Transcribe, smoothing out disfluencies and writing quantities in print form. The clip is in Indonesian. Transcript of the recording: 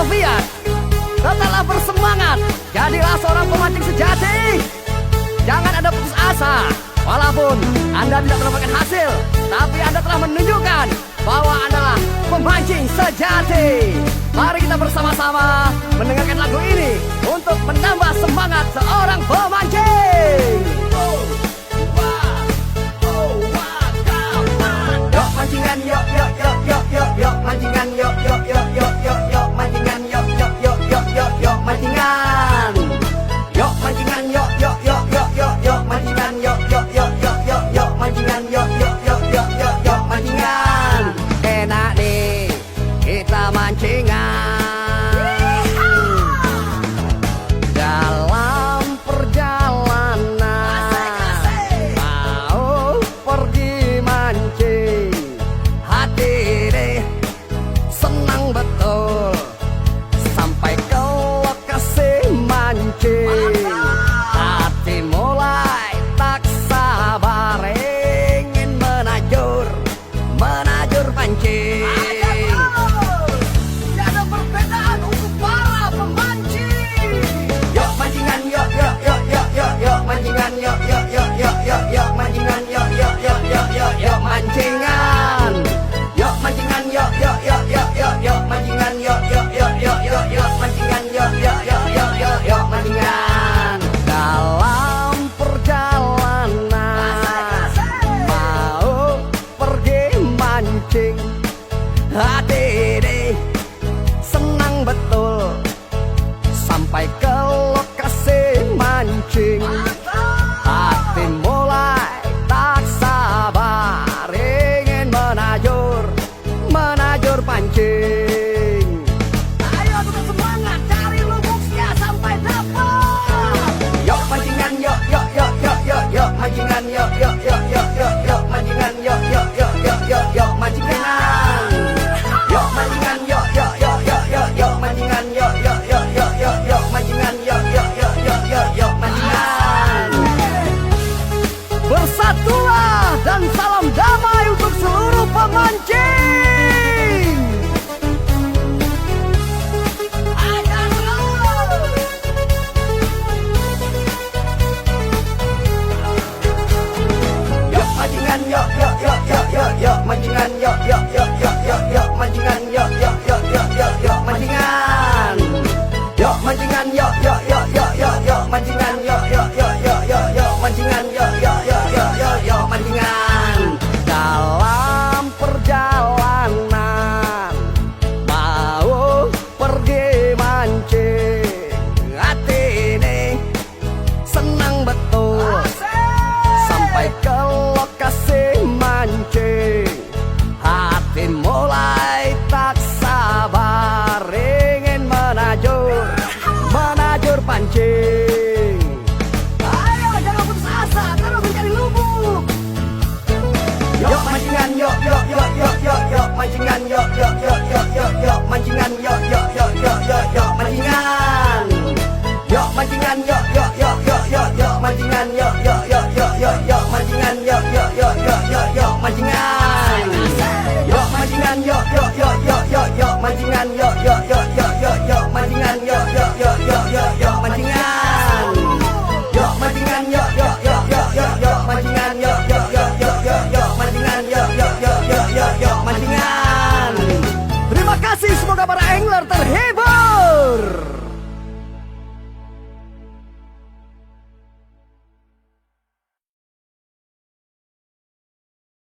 Sofian. Tetaplah bersemangat, jadilah seorang pemancing sejati. Jangan ada putus asa. Walaupun Anda tidak mendapatkan hasil, tapi Anda telah menunjukkan bahwa Anda pemancing sejati. Mari kita bersama-sama mendengarkan lagu ini untuk menambah semangat seorang pemancing. Yuk mancingan, yuk yuk yuk yuk yuk yuk mancingan, yuk yuk yuk yuk yuk yuk mancingan, yuk yuk yuk yuk yuk yuk mancingan. Yuk mancingan, yuk yuk yuk yuk yuk yuk mancingan, yuk yuk yuk yuk yuk yuk mancingan, yuk yuk yuk yuk yuk yuk mancingan. Enak nih kita mancingan. Dalam perjalanan mau pergi mancing, hati deh senang betul sampai ke lokasi mancing. Hati mulai tak sabar ingin menajur pancing. Tidak ada perbedaan untuk para pemancing. Yuk mancingan, yuk yuk yuk yuk yuk yuk mancingan, yuk yuk yuk yuk yuk yuk mancingan, yuk yuk yuk yuk yuk yuk mancingan. Yuk mancingan, yuk yuk yuk yuk yuk yuk mancingan, yuk yuk yuk yuk yuk yuk mancingan, yuk yuk yuk yuk yuk yuk mancingan. Dalam perjalanan mau pergi mancing, hati deh senang betul sampai ke lokasi mancing. Hati mulai tak sabar ingin menajur pancing. Ayo tetap semangat cari lubuknya sampai dapat. Yuk mancingan, yuk yuk yuk yuk yuk yuk mancingan, yuk yuk yuk yuk yuk yuk mancingan, yuk yuk yuk yuk yuk yuk mancingan. Yuk mancingan, yuk yuk yuk yuk yuk yuk mancingan, yuk yuk yuk yuk yuk yuk mancingan, yuk yuk yuk yuk yuk yuk mancingan. Bersatulah dan salam damai untuk seluruh pemancing. Ajar terus. Yuk mancingan, yuk yuk yuk yuk yuk yuk mancingan, yuk yuk yuk yuk yuk yuk mancingan, yuk yuk yuk yuk yuk yuk mancingan. Yuk mancingan, yuk yuk yuk yuk yuk yuk mancingan, yuk yuk yuk yuk yuk yuk mancingan, yuk yuk yuk yuk yuk yuk mancingan. Dalam perjalanan mau pergi mancing, hati ini senang betul sampai ke lokasi mancing. Hati mulai tak sabar ingin menajur pancing. Ayo jangan putus asa, terus mencari lubuk. Yuk mancingan, yuk yuk yuk yuk yuk yuk mancingan, yuk yuk yuk yuk yuk yuk mancingan, yuk yuk yuk yuk yuk yuk mancingan. Yuk mancingan, yuk yuk yuk yuk yuk yuk mancingan, yuk yuk yuk yuk yuk yuk mancingan, yuk yuk yuk yuk yuk yuk mancingan. Yuk mancingan, yuk yuk yuk yuk yuk yuk mancingan, yuk yuk yuk yuk yuk yuk mancingan, yuk yuk yuk yuk yuk yuk mancingan. Yuk mancingan, yuk yuk yuk yuk yuk yuk mancingan, yuk yuk yuk yuk yuk yuk mancingan, yuk yuk yuk yuk yuk yuk mancingan. Terima kasih, semoga para angler terhibur.